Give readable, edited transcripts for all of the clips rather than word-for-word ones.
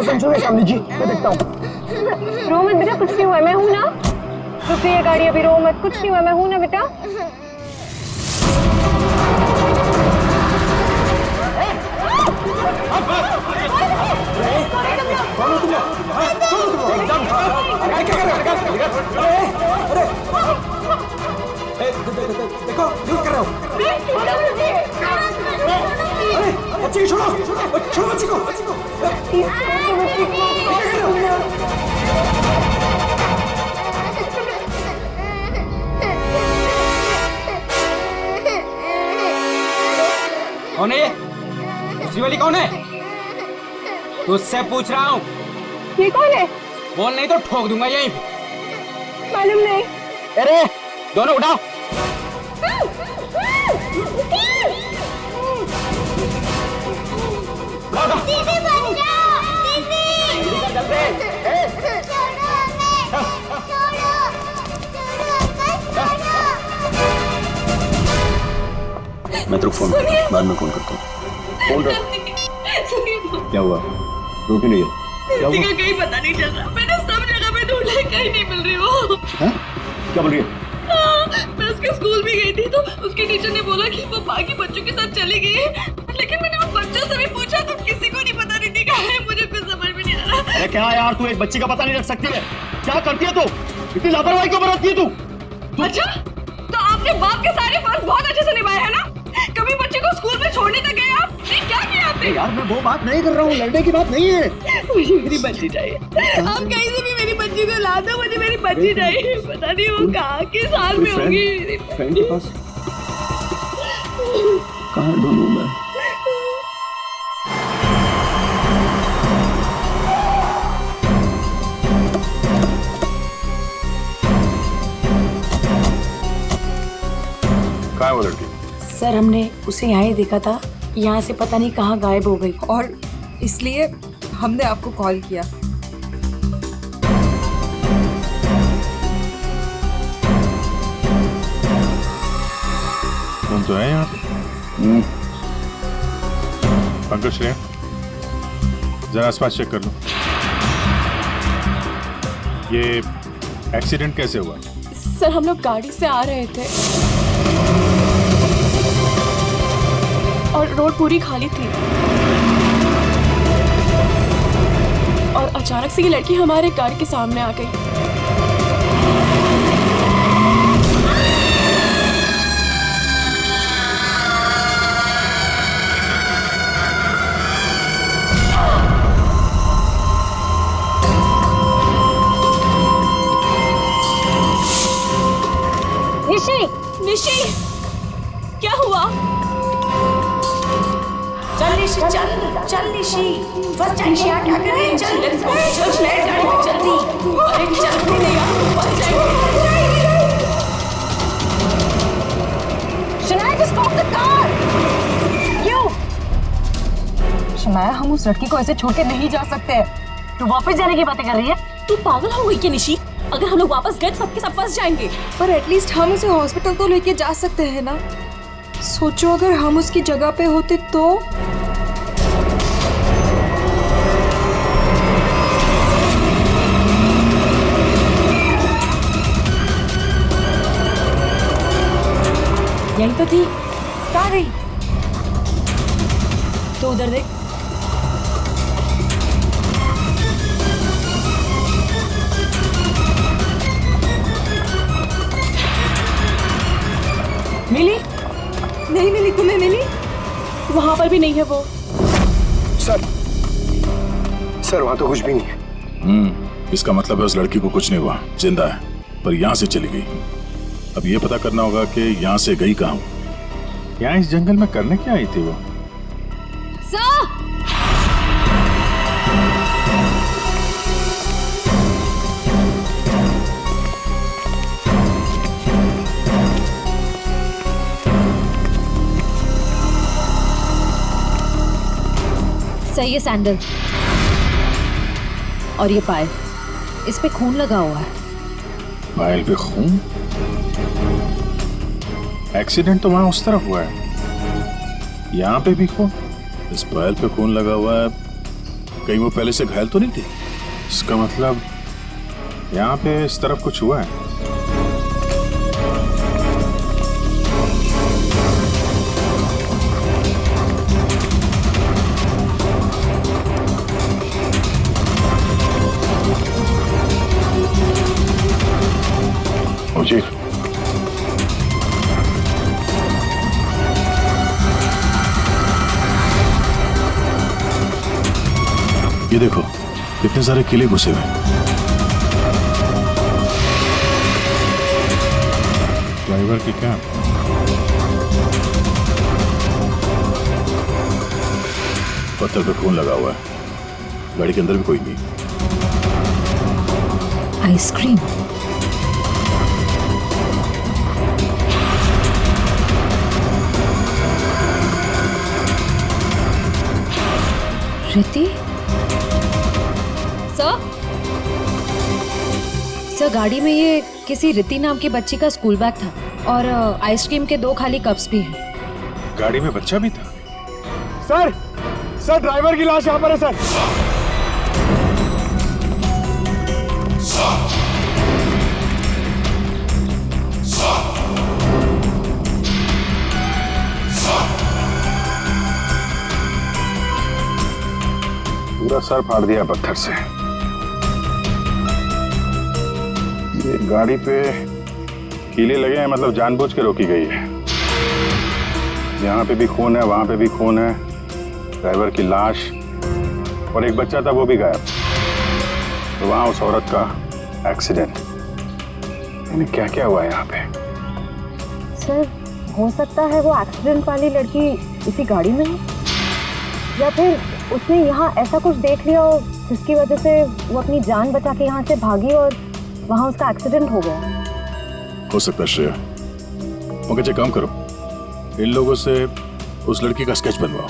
आप टेंशन में काम लीजिए, मैं देखता हूँ। रो मत बेटा, कुछ नहीं हुआ, मैं हूँ ना। रुक ये गाड़ी, अभी रो मत, कुछ नहीं हुआ, मैं हूँ ना बेटा। देखो क्या कर रहे हो? अरे बच्ची को छोड़ो, छोड़ो बच्ची को। कौन है ये? दूसरी वाली कौन है? तुझसे पूछ रहा हूँ। ये कौन है? बोल नहीं तो ठोक दूंगा यहीं। मालूम नहीं। अरे दोनों उठाओ। दीदी बचाओ, दीदी। मैं तेरे को फोन बाद में फोन करता हूँ। फोन रख। क्या हुआ? रो क्यों नहीं है? क्या हुआ? कहीं पता नहीं चल रहा। मैंने सब जगह पे ढूंढा, कहीं नहीं मिल रही वो। हाँ? क्या बोल रही है? मैं उसके स्कूल भी गई थी तो उसके टीचर ने बोला कि वो बाकी बच्चों के साथ चली गई है, लेकिन मैंने उन बच्चों से भी पूछा तो किसी को नहीं पता दीदी कहाँ है। मुझे कुछ समझ में नहीं आ रहा। अरे क्या यार, तू एक बच्ची का पता नहीं रख सकती है? क्या करती है तू? इतनी लापरवाही क्यों बरतती है तू? अच्छा, तो आपने बाप के सारे फर्ज बहुत अच्छे से निभाए है ना? कभी बच्चे को स्कूल में छोड़ने तक गए आप? नहीं, क्या किया आपने? यार मैं वो बात नहीं कर रहा हूँ, लड़ने की बात नहीं है। मुझे मेरी बच्ची चाहिए। आप कहीं से भी मेरी बच्ची को ला दो, मुझे मेरी बच्ची चाहिए। पता नहीं वो कहाँ किस हाल में होगी। फ्रेंड के पास कहाँ ढूंढूं मैं? कहाँ है वो लड़की? सर हमने उसे यहाँ ही देखा था, यहाँ से पता नहीं कहाँ गायब हो गई और इसलिए हमने आपको कॉल किया। कौन तो है यहाँ पे? पंकज श्रेया, जरा आसपास चेक कर लो। ये एक्सीडेंट कैसे हुआ? सर हम लोग गाड़ी से आ रहे थे और रोड पूरी खाली थी और अचानक से ये लड़की हमारे गाड़ी के सामने आ गई। निशी, निशी, क्या हुआ? चल निशी, चल चल निशी, फर्स्ट निशी क्या कर रही है? चल लेट्स गो, चल गाड़ी में जल्दी। अरे चल नहीं यार, बच जाएंगे। Shanaya, just stop the car. क्यों? शनाया, हम उस लड़की को ऐसे छोड़ के नहीं जा सकते। तू वापस जाने की बातें कर रही है? तू पागल हो गई क्या निशी? अगर हम लोग वापस गए तो सबके सब फंस जाएंगे। पर एटलीस्ट हम उसे हॉस्पिटल तो लेके जा सकते हैं ना। सोचो अगर हम उसकी जगह पे होते तो। यही तो थी। कहाँ गई? तो उधर देख। मिली? नहीं मिली। तुम्हें मिली? वहां पर भी नहीं है वो। सर वहाँ तो कुछ भी नहीं है। इसका मतलब है उस लड़की को कुछ नहीं हुआ, जिंदा है, पर यहाँ से चली गई। अब ये पता करना होगा कि यहाँ से गई कहाँ। यहाँ इस जंगल में करने क्या आई थी वो? सही है सैंडल। और ये पायल, इस पे खून लगा हुआ है। पायल पे खून? एक्सीडेंट तो वहां उस तरफ हुआ है, यहाँ पे भी खून। इस पायल पे खून लगा हुआ है, कहीं वो पहले से घायल तो नहीं थी? इसका मतलब यहाँ पे इस तरफ कुछ हुआ है। चीफ, ये देखो कितने सारे किले घुसे हुए हैं। ड्राइवर की क्या? पत्थर पे खून लगा हुआ है। गाड़ी के अंदर भी कोई नहीं। आइसक्रीम। रिति? सर गाड़ी में ये किसी रिति नाम की बच्ची का स्कूल बैग था और आइसक्रीम के 2 खाली कप्स भी हैं। गाड़ी में बच्चा भी था? सर ड्राइवर की लाश यहाँ पर है सर। पूरा सर फाड़ दिया पत्थर से। ये गाड़ी पे कीले लगे हैं, मतलब जानबूझ के रोकी गई है। यहाँ पे भी खून है, वहां पे भी खून है, ड्राइवर की लाश और एक बच्चा था वो भी गायब। तो वहां उस औरत का एक्सीडेंट। यानी क्या क्या हुआ है यहाँ पे? सर हो सकता है वो एक्सीडेंट वाली लड़की इसी गाड़ी में है, या फिर उसने यहाँ ऐसा कुछ देख लिया हो जिसकी वजह से वो अपनी जान बचा के यहाँ से भागी और वहाँ उसका एक्सीडेंट हो गया। हो सकता है श्रेया। मगर एक काम करो, इन लोगों से उस लड़की का स्केच बनवाओ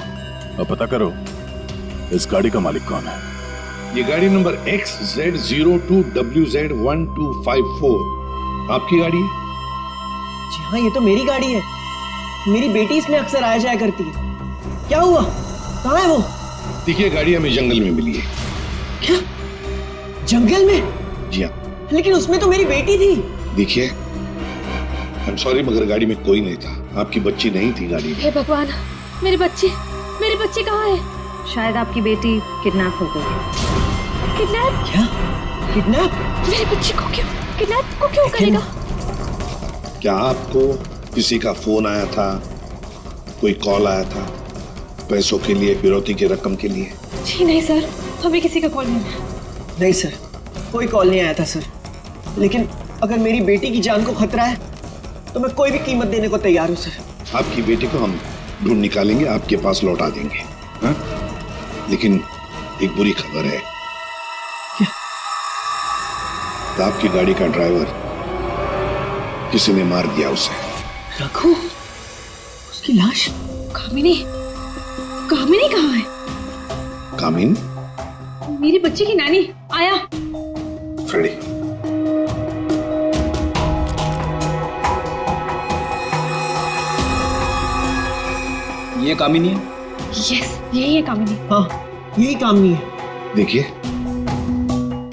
और पता करो इस गाड़ी का मालिक कौन है। ये गाड़ी नंबर XZ02WZ1254 आपकी गाड़ी है? जी हाँ, ये तो मेरी गाड़ी है। मेरी बेटी इसमें अक्सर आया जाया करती है। क्या हुआ? कहाँ है वो? देखिए, गाड़ी हमें जंगल में मिली है। क्या? जंगल में? जी हाँ। लेकिन उसमें तो मेरी बेटी थी। देखिए, आई एम सॉरी मगर गाड़ी में कोई नहीं था। आपकी बच्ची नहीं थी गाड़ी में। हे भगवान, मेरी बच्ची कहाँ है? शायद आपकी बेटी किडनैप हो गई। किडनैप? क्या? किडनैप? मेरी बच्ची को क्यों करेगा? क्या आपको किसी का फोन आया था, कोई कॉल आया था पैसों के लिए, फिरौती की रकम के लिए? जी नहीं सर, हमें किसी का कॉल नहीं आया। नहीं सर, कोई कॉल नहीं आया था सर। लेकिन अगर मेरी बेटी की जान को खतरा है तो मैं कोई भी कीमत देने को तैयार हूँ सर। आपकी बेटी को हम ढूंढ निकालेंगे, आपके पास लौटा देंगे। हा? लेकिन एक बुरी खबर है। क्या? तो आपकी गाड़ी का ड्राइवर किसी ने मार दिया उसे। रघु? उसकी लाश? कामिनी कहाँ है? कामिनी? मेरी बच्ची की नानी। आया। फ्रेडी। ये कामिनी है? यस, यही है कामिनी। हाँ, यही कामिनी है। देखिए,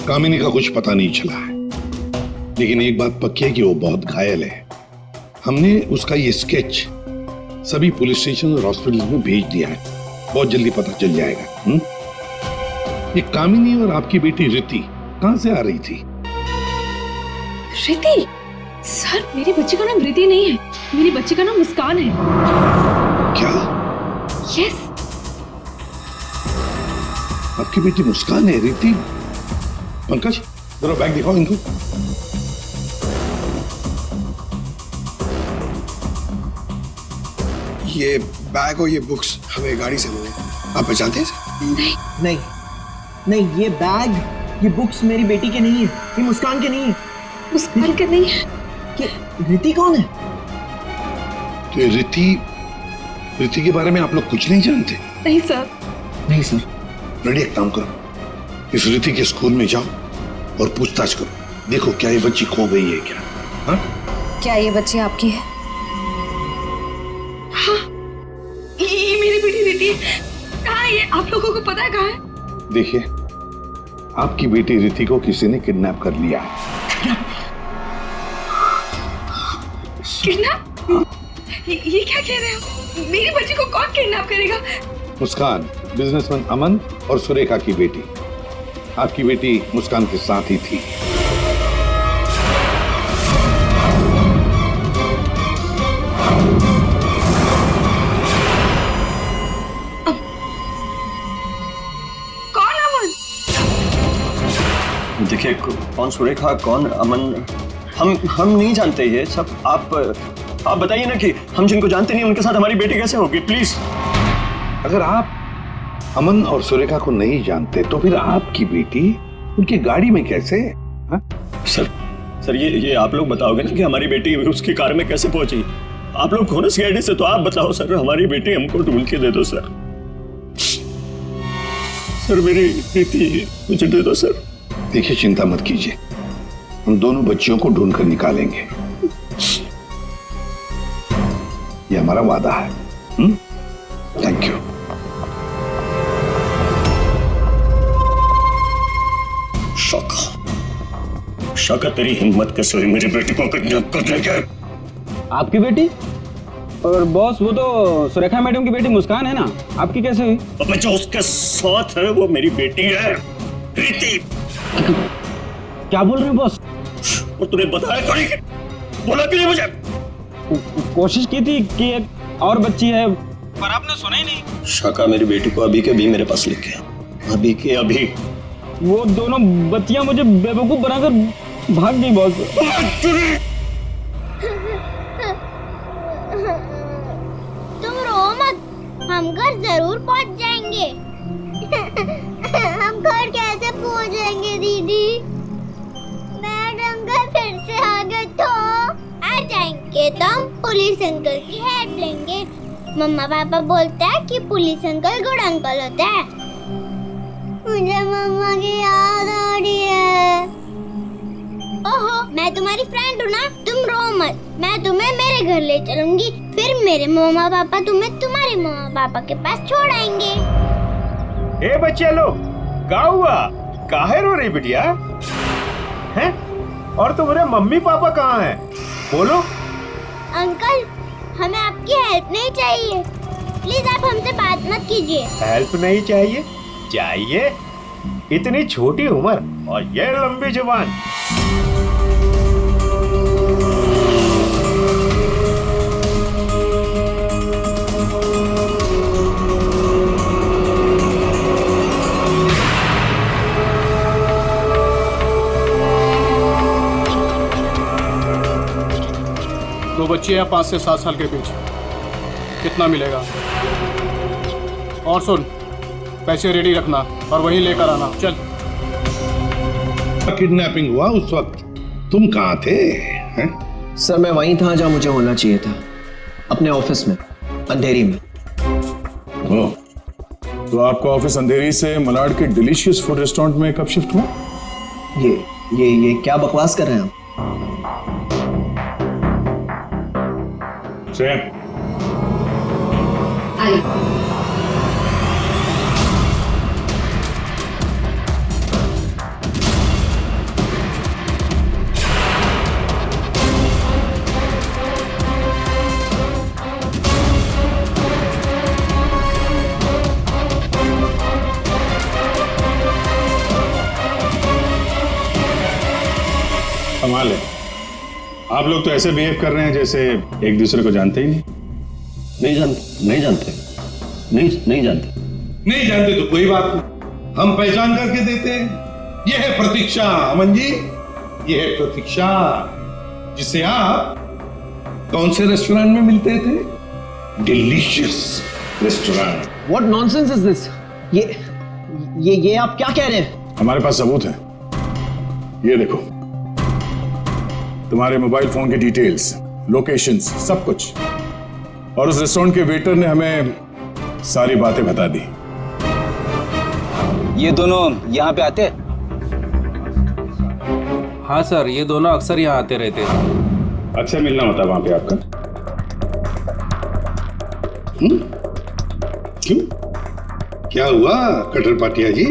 कामिनी का कुछ पता नहीं चला है, लेकिन एक बात पक्की है कि वो बहुत घायल है। हमने उसका ये स्केच सभी पुलिस स्टेशन और हॉस्पिटल में भेज दिया है। बहुत जल्दी पता चल जाएगा। ये कामिनी और आपकी बेटी रिति कहां से आ रही थी? रिति? सर, मेरी बच्ची का नाम रिति नहीं है, मेरी बच्ची का नाम मुस्कान है। क्या? यस। आपकी बेटी मुस्कान है? रिति? पंकज, जरा बैग दिखाओ इनको। ये बैग और ये बुक्स हमें गाड़ी से मिले। आप पहचानते हैं? नहीं, ये बैग, ये बुक्स मेरी बेटी के नहीं है, ये मुस्कान के नहीं है। मुस्कान के नहीं है? रिति कौन है? तो रिति के बारे में आप लोग कुछ नहीं जानते? नहीं सर। नहीं सर। रेडी, एक काम करो, इस रिति के स्कूल में जाओ और पूछताछ करो। देखो क्या ये बच्ची खो गई है क्या? हाँ? क्या ये बच्ची आपकी है? हाँ, ये मेरी बेटी रिति है। कहाँ है ये? आप लोगों को पता है कहाँ है? देखिए, आपकी बेटी रिति को किसी ने किडनैप कर लिया है। किडनैप? ये क्या कह रहे हो? मेरी बच्ची को कौन किडनैप करेगा? मुस्कान, बिजनेसमैन अमन और सुरेखा की बेटी। आपकी बेटी मुस्कान के साथ ही थी। देखिए, कौन सुरेखा कौन अमन, हम नहीं जानते ये सब। आप बताइए ना कि हम जिनको जानते नहीं उनके साथ हमारी बेटी कैसे होगी, प्लीज। अगर आप अमन और सुरेखा को नहीं जानते तो फिर आपकी बेटी उनकी गाड़ी में कैसे? हा? सर ये आप लोग बताओगे ना कि हमारी बेटी उसकी कार में कैसे पहुंची? आप लोग हो ना सीआईडी से, तो आप बताओ सर, हमारी बेटी हमको ढूंढ के दे दो सर। सर मेरी बेटी मुझे दे दो सर। देखिए, चिंता मत कीजिए, हम दोनों बच्चियों को ढूंढ कर निकालेंगे। ये हमारा वादा है। Thank you. शाका तेरी हिम्मत कैसे हुई मेरी बेटी को किडनैप करने के? आपकी बेटी? और बॉस, वो तो सुरेखा मैडम की बेटी मुस्कान है ना, आपकी कैसे हुई? अब जो उसके साथ है वो मेरी बेटी है, रिति। क्या बोल रहे हैं बॉस? और तूने बताया क्यों नहीं? बोला क्यों नहीं मुझे? कोशिश की थी कि एक और बच्ची है, पर आपने सुना ही नहीं। शाका मेरी बेटी को अभी के अभी मेरे पास लेके आ, अभी के अभी। वो दोनों बच्चियां मुझे बेवकूफ बनाकर भाग गई बॉस। तुम रो मत, हम घर जरूर पहुंच जाएंगे। हम घर कैसे पहुंचेंगे दीदी? मैडम का फिर से आ गए तो आ जाएंगे तो हम पुलिस अंकल की हेल्प लेंगे। मम्मा पापा बोलते हैं कि पुलिस अंकल गुड अंकल होता है। मुझे मम्मा की याद आ रही है। ओहो, मैं तुम्हारी फ्रेंड हूँ ना, तुम रो मत। मैं तुम्हें मेरे घर ले चलूंगी, फिर मेरे मम्मा पापा तुम्हें तुम्हारे मम्मा पापा के पास छोड़ आएंगे। ए बच्चे लोग, क्या हुआ? काहे रो रही बिटिया? हैं? और तुम्हारे मम्मी पापा कहाँ हैं? बोलो। अंकल, हमें आपकी हेल्प नहीं चाहिए, प्लीज आप हमसे बात मत कीजिए। हेल्प नहीं चाहिए? चाहिए? इतनी छोटी उम्र और ये लंबी जुबान। दो बच्चे हैं 5 से 7 साल के बीच, कितना मिलेगा? और सुन, पैसे रेडी रखना और वहीं लेकर आना। चल। किडनैपिंग हुआ उस वक्त तुम कहाँ थे? हैं? सर मैं वहीं था जहाँ मुझे होना चाहिए था, अपने ऑफिस में, अंधेरी में। ओह, तो आपका ऑफिस अंधेरी से मलाड के डिलीशियस फूड रेस्टोरेंट में कब शिफ्ट हुआ? ये क्या बकवास कर रहे हैं आप? कमाल है, आप लोग तो ऐसे बिहेव कर रहे हैं जैसे एक दूसरे को जानते ही नहीं। नहीं जानते नहीं जानते तो कोई बात नहीं, हम पहचान करके देते हैं। ये है प्रतीक्षा अमन जी, ये है प्रतीक्षा, जिसे आप कौन से रेस्टोरेंट में मिलते थे? Delicious restaurant. What nonsense is this? ये आप क्या कह रहे हैं? हमारे पास सबूत है, ये देखो, तुम्हारे मोबाइल फोन की डिटेल्स, लोकेशंस, सब कुछ। और उस रेस्टोरेंट के वेटर ने हमें सारी बातें बता दी। ये दोनों यहाँ पे आते? हाँ सर, ये दोनों अक्सर यहाँ आते रहते हैं। अक्सर मिलना होता वहां पे आपका? क्यों? क्या हुआ कटर पाटिया जी?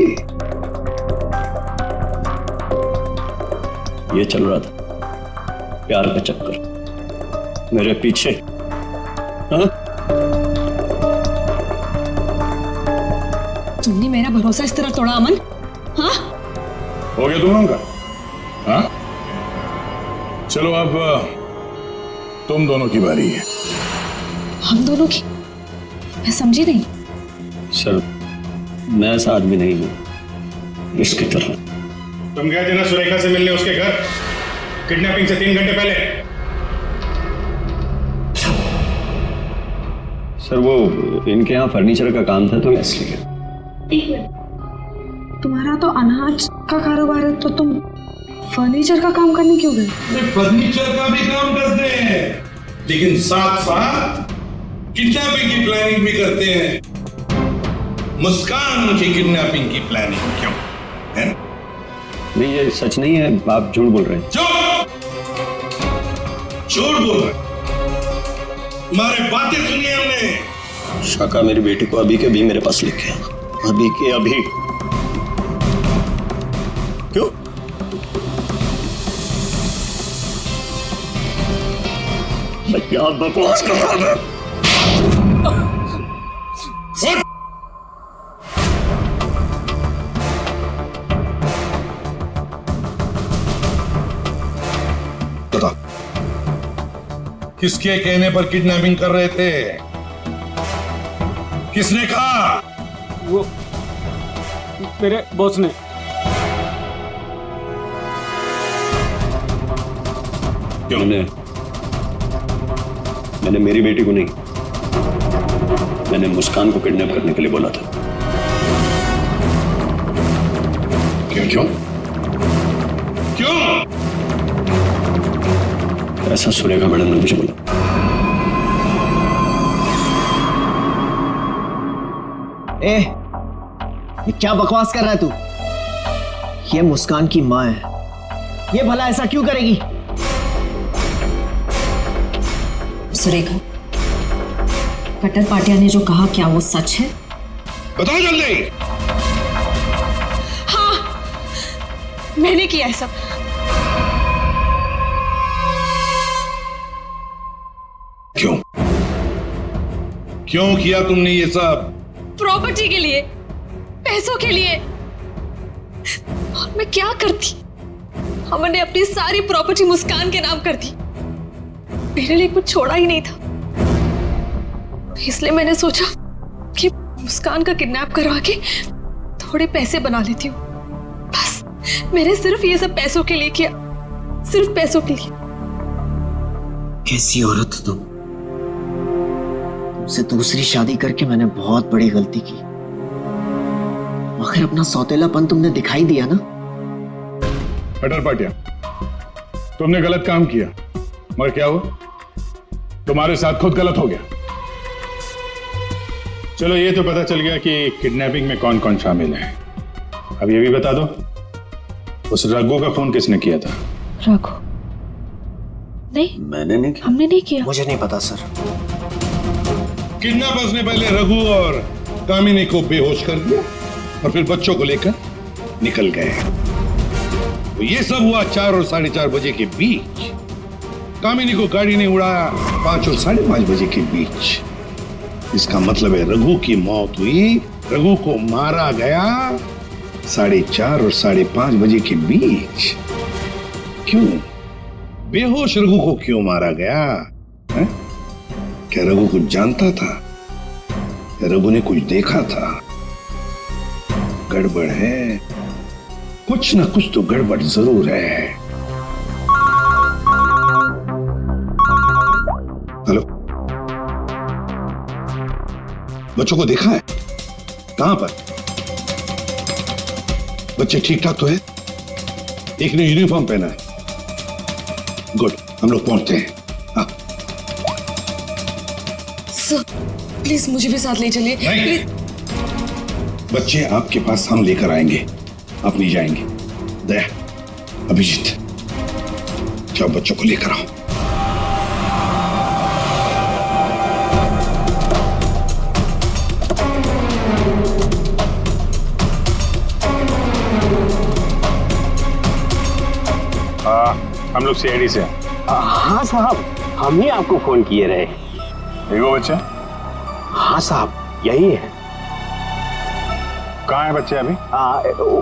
ये चल रहा था प्यार का चक्कर मेरे पीछे। हाँ? तुमने मेरा भरोसा इस तरह तोड़ा अमन? हाँ? हो गया दोनों का? हाँ? चलो अब तुम दोनों की बारी है। हम दोनों की? मैं समझी नहीं। सर मैं ऐसा आदमी नहीं हूं इसकी तरह। तुम गए थे ना सुरेखा से मिलने उसके घर किडनैपिंग से 3 घंटे पहले? सर वो इनके यहाँ फर्नीचर का काम था तो इसलिए। एक मिनट, तुम्हारा तो अनाज का कारोबार है तो तुम फर्नीचर का काम करने क्यों गए? फर्नीचर का भी काम करते हैं लेकिन साथ साथ किडनैपिंग की प्लानिंग भी करते हैं। मुस्कान की किडनैपिंग की प्लानिंग क्यों है? नहीं ये सच नहीं है, आप झूठ बोल रहे हैं। झूठ बोल रहे? हमारे बातें सुनी हमने। शाका मेरी बेटी को अभी के अभी मेरे पास लेके आया, अभी के अभी। क्यों? मैं क्या बकवास कर रहा था? बता, किसके कहने पर किडनैपिंग कर रहे थे? किसने कहा? वो मेरे बॉस ने। क्यों? मैंने मेरी बेटी को नहीं, मैंने मुस्कान को किडनैप करने के लिए बोला था। क्यों क्यों क्यों? ऐसा सुरेखा मैडम ने मुझे बोला। ए, ये क्या बकवास कर रहा है तू? ये मुस्कान की माँ है, ये भला ऐसा क्यों करेगी? सुरेखा, कटर पाटिया ने जो कहा क्या वो सच है? बताओ जल्दी। हाँ, मैंने किया है सब। क्यों क्यों किया तुमने ये सब? प्रॉपर्टी के लिए, पैसों के लिए। और मैं क्या करती? हमने अपनी सारी प्रॉपर्टी मुस्कान के नाम कर दी। मेरे लिए कुछ छोड़ा ही नहीं था, इसलिए मैंने सोचा कि मुस्कान का किडनैप करवा के थोड़े पैसे बना लेती हूँ। बस मैंने सिर्फ ये सब पैसों के लिए किया, सिर्फ पैसों के लिए। कैसी औरत हो तुम? तुमसे दूसरी शादी करके मैंने बहुत बड़ी गलती की। आखिर अपना सौतेलापन तुमने दिखाई दिया ना। कटर पाटिया, तुमने गलत काम किया, मगर क्या हुआ? तुम्हारे साथ खुद गलत हो गया। चलो ये तो पता चल गया कि किडनैपिंग में कौन कौन शामिल है। अब ये भी बता दो, उस रघु का फोन किसने किया था? रघु? नहीं, मैंने नहीं किया। हमने नहीं किया। मुझे नहीं पता सर। किडनैपर्स ने पहले रघु और कामिनी को बेहोश कर दिया और फिर बच्चों को लेकर निकल गए। तो ये सब हुआ 4 और 4:30 बजे के बीच। कामिनी को गाड़ी ने उड़ाया 5 और 5:30 बजे के बीच। इसका मतलब है रघु की मौत हुई, रघु को मारा गया 4:30 और 5:30 बजे के बीच। क्यों? बेहोश रघु को क्यों मारा गया है? क्या रघु कुछ जानता था? क्या रघु ने कुछ देखा था? गड़बड़ है, कुछ ना कुछ तो गड़बड़ जरूर है। हेलो, बच्चों को देखा है? कहां पर? बच्चे ठीक ठाक तो है? एक ने यूनिफॉर्म पहना है। गुड, हम लोग पहुंचते हैं। हाँ। सर, प्लीज मुझे भी साथ ले चलिए। नहीं, बच्चे आपके पास हम लेकर आएंगे, आप नहीं जाएंगे। दया, अभिजीत, जाओ बच्चों को लेकर आओ। हम लोग सीआईडी से हैं। हाँ साहब, हम ही आपको फोन किए रहे। ये वो बच्चे? हाँ साहब, यही है। कहाँ है बच्चे अभी?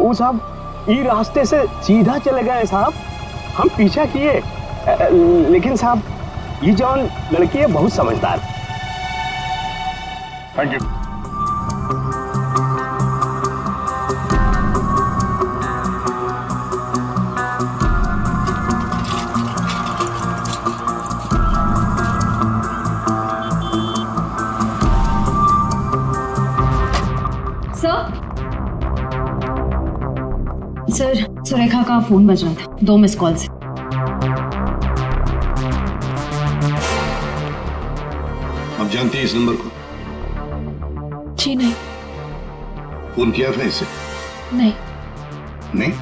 वो साहब ये रास्ते से सीधा चले गए साहब, हम पीछा किए, लेकिन साहब ये जौन लड़की है बहुत समझदार। Thank you. सर, सुरेखा का फोन बज रहा था, 2 मिस कॉल से। आप जानती हैं इस नंबर को? जी नहीं। फोन किया था इसे? नहीं। नहीं?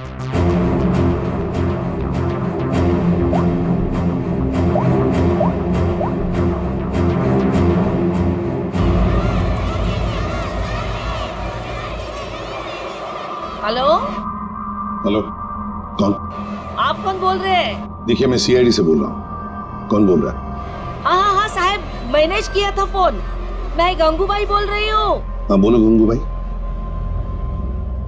हेलो, हेलो, कौन? आप कौन बोल रहे हैं? देखिए, मैं सीआईडी से बोल रहा हूँ। कौन बोल रहा है? हाँ साहब, मैंने किया था फोन। मैं गंगूबाई बोल रही हूँ। हाँ बोलो गंगूबाई।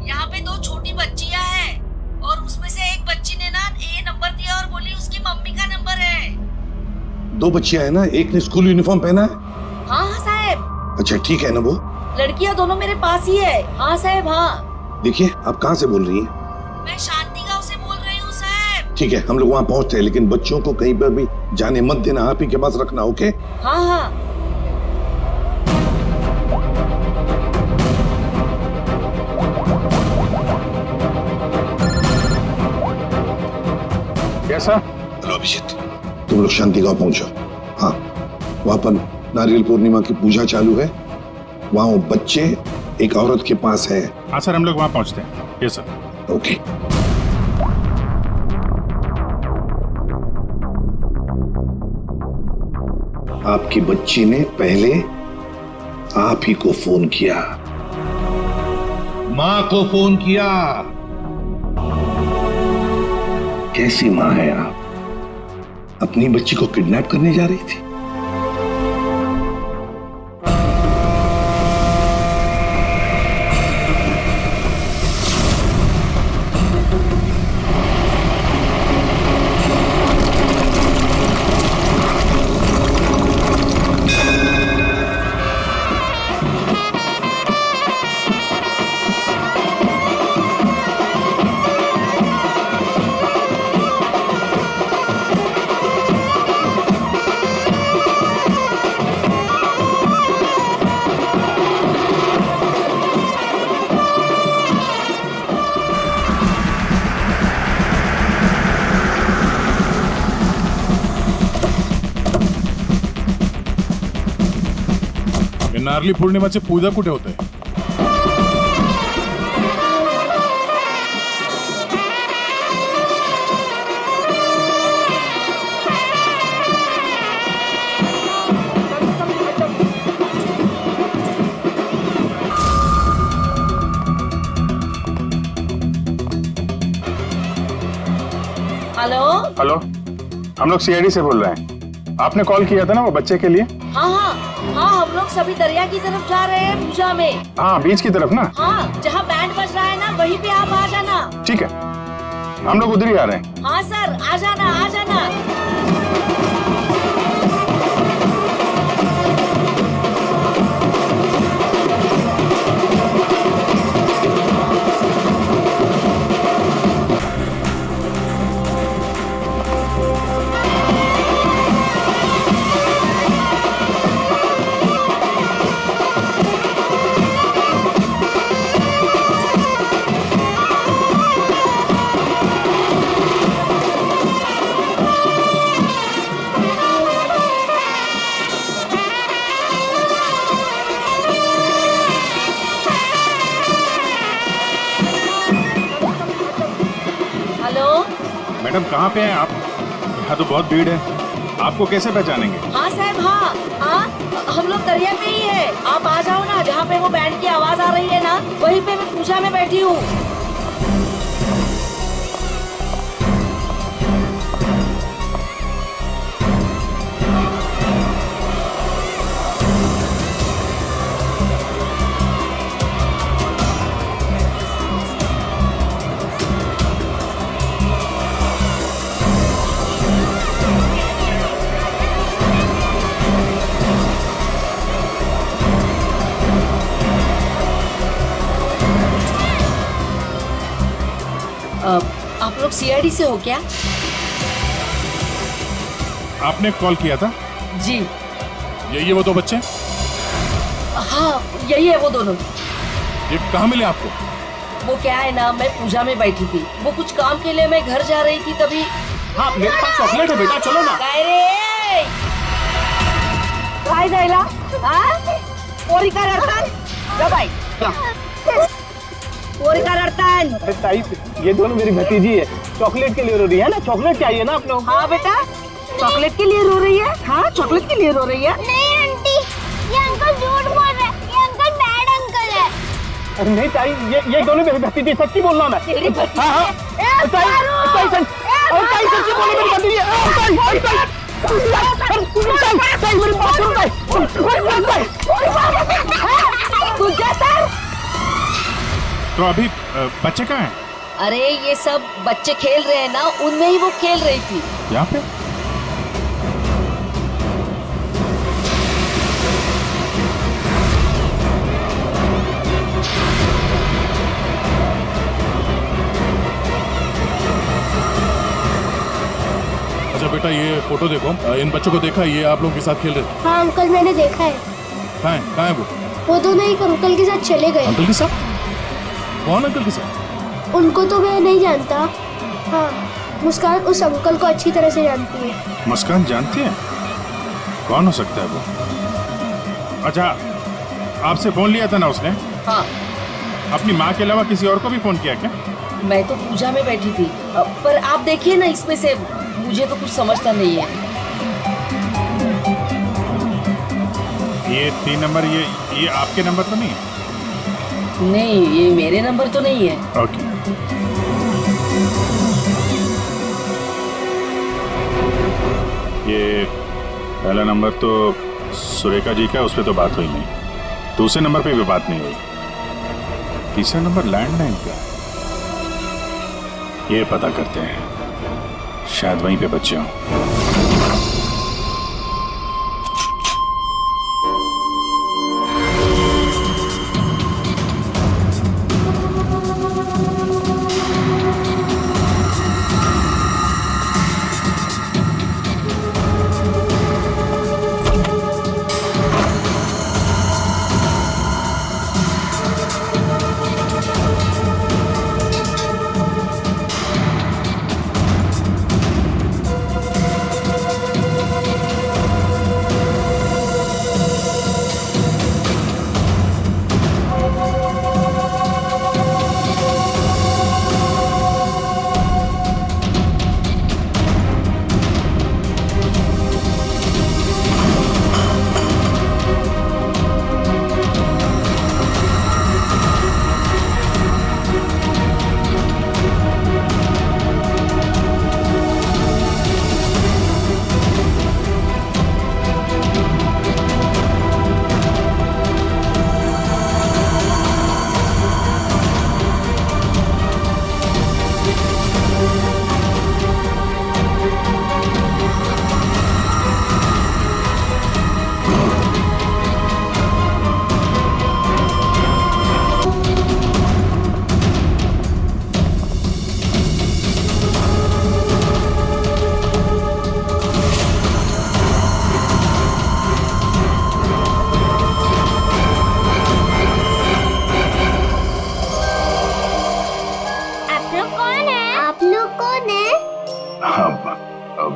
यहाँ पे 2 छोटी बच्चियाँ हैं और उसमें से एक बच्ची ने ना ये नंबर दिया और बोली उसकी मम्मी का नंबर है। 2 बच्चियां हैं ना, एक ने स्कूल यूनिफॉर्म पहना है। हाँ साहब। अच्छा ठीक है ना वो? लड़कियाँ दोनों मेरे पास ही है। हाँ साहब, हाँ। देखिए, आप कहाँ से बोल रही हैं? मैं शांति गांव से बोल रही हूँ साहब। ठीक है, हम लोग वहाँ पहुँचते हैं, लेकिन बच्चों को कहीं पर भी जाने मत देना, आप ही के पास रखना। ओके? हाँ हाँ। कैसा? हेलो अभिजीत, तुम लोग शांति गांव पहुंचो। हाँ, वहाँ पर नारियल पूर्णिमा की पूजा चालू है। वहाँ वो बच्चे एक औरत के पास है। हाँ सर, हम लोग वहाँ पहुँचते हैं। Yes sir. ओके। आपकी बच्ची ने पहले आप ही को फोन किया, माँ को फोन किया। कैसी माँ है आप? अपनी बच्ची को किडनैप करने जा रही थी। नारली पौर्णिमाची पूजा कुठे होते? हेलो। हेलो, हम लोग सीआईडी से बोल रहे हैं। आपने कॉल किया था ना वो बच्चे के लिए? हाँ हाँ हाँ, हम लोग सभी दरिया की तरफ जा रहे हैं पूजा में। हाँ, बीच की तरफ ना? हाँ, जहाँ बैंड बज रहा है ना वहीं पे आप आ जाना। ठीक है, हम लोग उधर ही आ रहे हैं। हाँ सर, आ जाना आ जाना। मैडम कहाँ पे हैं आप? यहाँ तो बहुत भीड़ है, आपको कैसे पहचानेंगे? हाँ साहब, हाँ, हम लोग दरिया पे ही है। आप आ जाओ ना, जहाँ पे वो बैंड की आवाज आ रही है ना वहीं पे मैं पूजा में बैठी हूँ। लोग सीआईडी से हो क्या? आपने कॉल किया था? जी। यही है वो दो बच्चे? हाँ यही है वो दोनों। ये कहाँ मिले आपको? वो क्या है ना, मैं पूजा में बैठी थी, वो कुछ काम के लिए मैं घर जा रही थी तभी। हाँ मेरे पास चॉकलेट है बेटा, चलो ना। काय रे? काय जायला पोरी का रडतान जा बाई पोरी का रडतान। अरे ताई ये दोनों मेरी भतीजी है, चॉकलेट के लिए रो रही है ना, चॉकलेट चाहिए ना आप लोग। हाँ बेटा चॉकलेट के लिए रो रही है। हाँ चॉकलेट के लिए रो रही है। नहीं आंटी, ये अंकल झूठ बोल रहे हैं, ये अंकल बैड अंकल है। अरे नहीं ताई, ये दोनों मेरी भतीजी, सच्ची बोल रहा मैं। हाँ हाँ ताई सच्ची बोलो मेरी भतीजी। ताई मेरी बात सुनो ताई। तो अभी बच्चे कहाँ हैं? अरे ये सब बच्चे खेल रहे हैं ना, उनमें ही वो खेल रही थी। यहाँ पे? अच्छा बेटा ये फोटो देखो, इन बच्चों को देखा, ये आप लोगों के साथ खेल रहे थे? हाँ अंकल मैंने देखा है। कहाँ है वो दोनों एक अंकल के साथ चले गए। अंकल के साथ? कौन अंकल के साथ? उनको तो मैं नहीं जानता। हाँ मुस्कान उस अंकल को अच्छी तरह से जानती है। मुस्कान जानती है? कौन हो सकता है वो? अच्छा आपसे फोन लिया था ना उसने? हाँ। अपनी माँ के अलावा किसी और को भी फोन किया क्या? मैं तो पूजा में बैठी थी, पर आप देखिए ना, इसमें से मुझे तो कुछ समझता नहीं है। ये 3 नंबर, ये आपके नंबर तो नहीं है? नहीं ये मेरे नंबर तो नहीं है। ओके। ये पहला नंबर तो सुरेखा जी का, उस पर तो बात हुई नहीं। दूसरे नंबर पे भी बात नहीं हुई। तीसरा नंबर लैंडलाइन का, ये पता करते हैं, शायद वहीं पे बच्चे हों।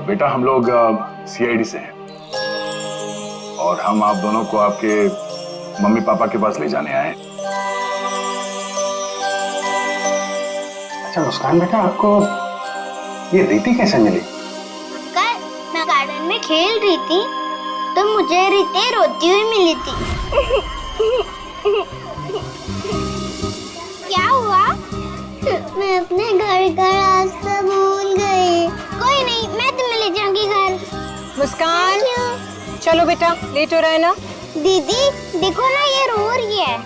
बेटा हम लोग सीआईडी से हैं और हम आप दोनों को आपके मम्मी पापा के पास ले जाने आए। अच्छा मुस्कान बेटा, आपको ये रीति कैसे मिली? अंकल मैं गार्डन में खेल रही थी तो मुझे रीति रोती हुई मिली थी। क्या हुआ? मैं अपने घर का रास्ता भूल गई। कोई नहीं, मैं तुम्हें ले जाऊंगी घर। मुस्कान चलो बेटा, लेट हो रहा है ना। दीदी देखो ना, ये रो रही है।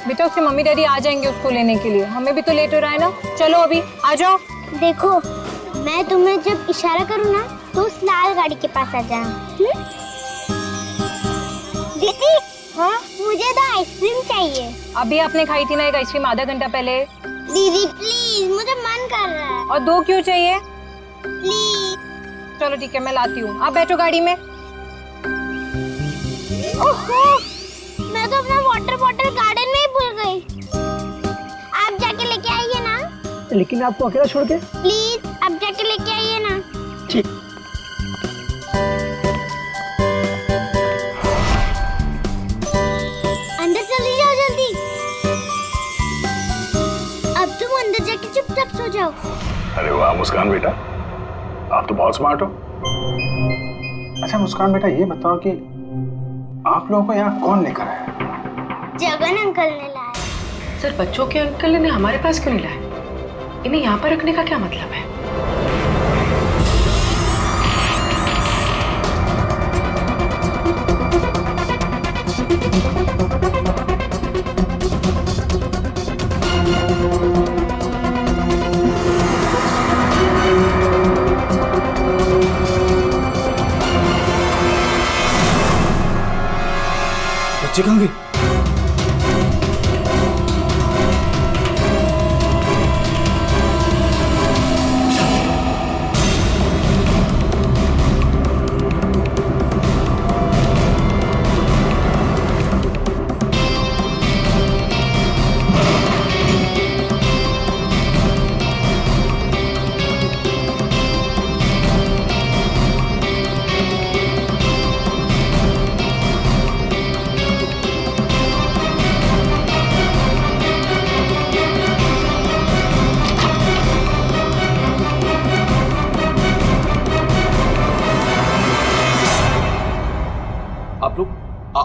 बेटा उसके मम्मी डैडी आ जाएंगे उसको लेने के लिए, हमें भी तो लेट हो रहा है ना। चलो अभी आ जाओ। देखो मैं तुम्हें जब इशारा करूँ ना तो उस लाल गाड़ी के पास आ जाना। दीदी हाँ मुझे तो आइसक्रीम चाहिए। अभी आपने खाई थी ना एक आइसक्रीम आधा घंटा पहले। दीदी प्लीज, मुझे मन कर रहा है। और 2 क्यों चाहिए? प्लीज। चलो ठीक है, मैं लाती हूँ, आप बैठो गाड़ी में। ओहो, मैं तो अपना वाटर बॉटल गार्डन में ही भूल गई। आप जाके लेके आइए ना। लेकिन आपको अकेला छोड़ के? प्लीज, आप जाके लेके आइए ना। ठीक। अंदर चली जाओ जल्दी। अब तुम अंदर जाके चुपचाप सो जाओ। अरे वाह मुस्कान बेटा, आप तो बहुत स्मार्ट हो। अच्छा मुस्कान बेटा, ये बताओ कि आप लोगों को यहाँ कौन लेकर आया? जगन अंकल ने लाया। सर, बच्चों के अंकल ने हमारे पास क्यों नहीं लाए? इन्हें यहाँ पर रखने का क्या मतलब है? बच्चे कहाँ गए?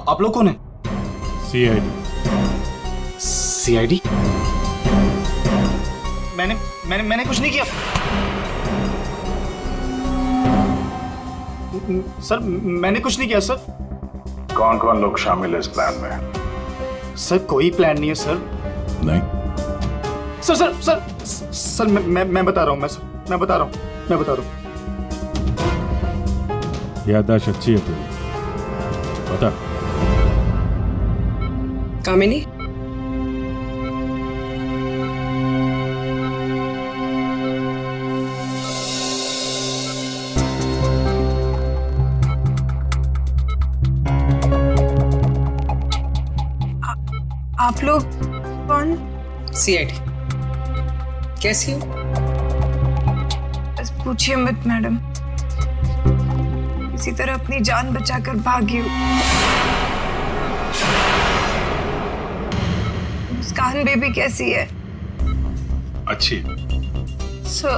आप लोग कौन है? सीआईडी? मैंने कुछ नहीं किया सर, मैंने कुछ नहीं किया सर। कौन कौन लोग शामिल है इस प्लान में? सर कोई प्लान नहीं है सर। नहीं सर मैं बता रहा हूँ, मैं बता रहा हूँ। याददाश्त अच्छी है तेरी, बता। कामिनी, आप लोग कौन? सीआईडी। कैसी हो? बस पूछिए मत मैडम, इसी तरह अपनी जान बचाकर भागी हूँ। मुस्कान बेबी कैसी है? अच्छी। सर,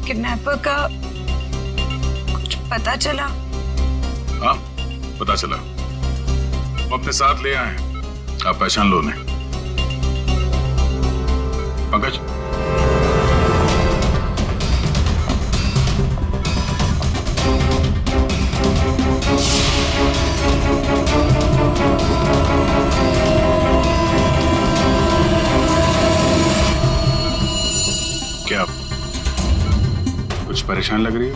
किडनैपर का कुछ पता चला? हाँ पता चला, वो अपने साथ ले आए हैं, आप पहचान लो उन्हें। पंकज, क्या कुछ परेशान लग रही है?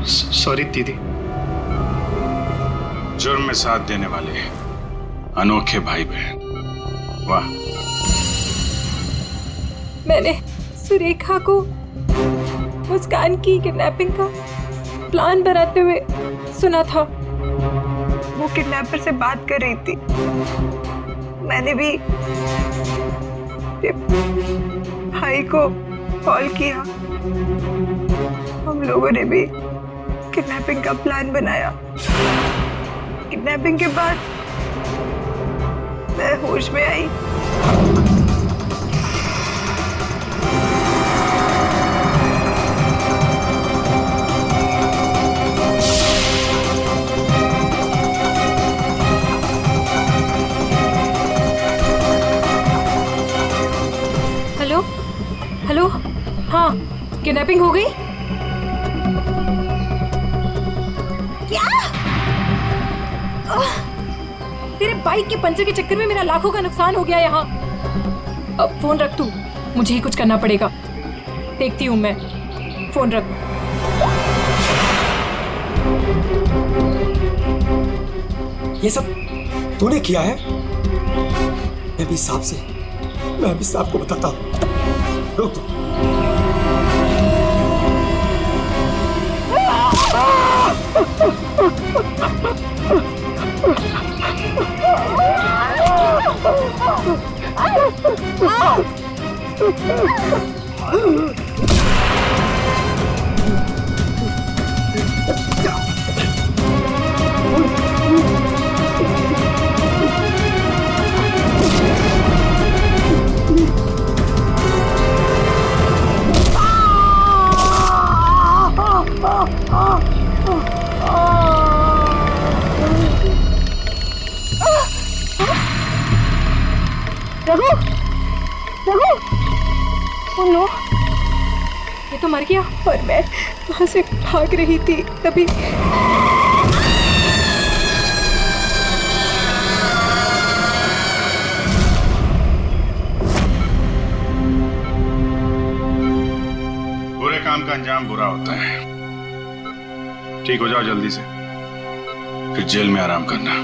सॉरी दीदी। जुर्म में साथ देने वाले अनोखे भाई बहन, वाह। मैंने सुरेखा को मुस्कान की किडनैपिंग का प्लान बनाते हुए सुना था। वो किडनैपर से बात कर रही थी। मैंने भी भाई को कॉल किया। हम लोगों ने भी किडनैपिंग का प्लान बनाया। किडनैपिंग के बाद मैं होश में आई। हेलो हेलो, हाँ किडनैपिंग हो गई? क्या? तेरे बाइक के पंचर के चक्कर में मेरा लाखों का नुकसान हो गया यहाँ। अब फोन रख तू, मुझे ही कुछ करना पड़ेगा। देखती हूँ मैं, फोन रख। ये सब तूने किया है? मैं भी साहब को बताता हूँ। रुक तू। रघु, रघु, ओह नो, ये तो मर गया। और मैं वहां से भाग रही थी तभी बुरे काम का अंजाम बुरा होता है। ठीक हो जाओ जल्दी से, फिर जेल में आराम करना।